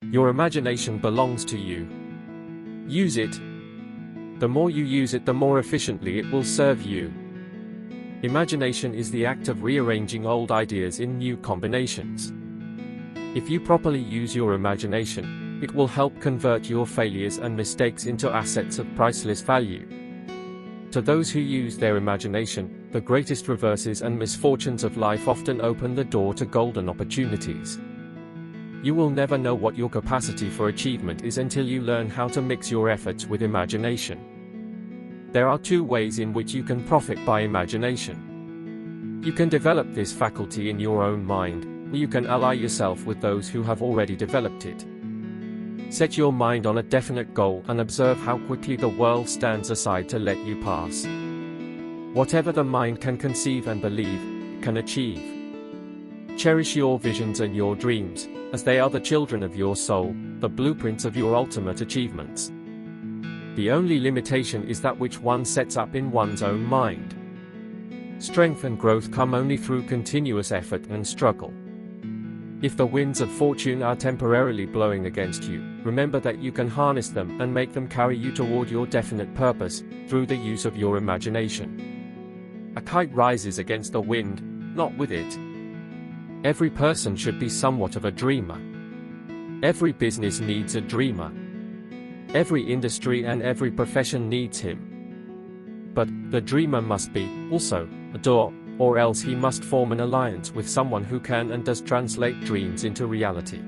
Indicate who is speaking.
Speaker 1: Your imagination belongs to you. Use it. The more you use it, the more efficiently it will serve you. Imagination is the act of rearranging old ideas in new combinations. If you properly use your imagination, it will help convert your failures and mistakes into assets of priceless value. To those who use their imagination, the greatest reverses and misfortunes of life often open the door to golden opportunities. You will never know what your capacity for achievement is until you learn how to mix your efforts with imagination. There are two ways in which you can profit by imagination. You can develop this faculty in your own mind, or you can ally yourself with those who have already developed it. Set your mind on a definite goal and observe how quickly the world stands aside to let you pass. Whatever the mind can conceive and believe, it can achieve. Cherish your visions and your dreams, as they are the children of your soul, the blueprints of your ultimate achievements. The only limitation is that which one sets up in one's own mind. Strength and growth come only through continuous effort and struggle. If the winds of fortune are temporarily blowing against you, remember that you can harness them and make them carry you toward your definite purpose, through the use of your imagination. A kite rises against the wind, not with it. Every person should be somewhat of a dreamer. Every business needs a dreamer. Every industry and every profession needs him. But the dreamer must be, also, a doer, or else he must form an alliance with someone who can and does translate dreams into reality.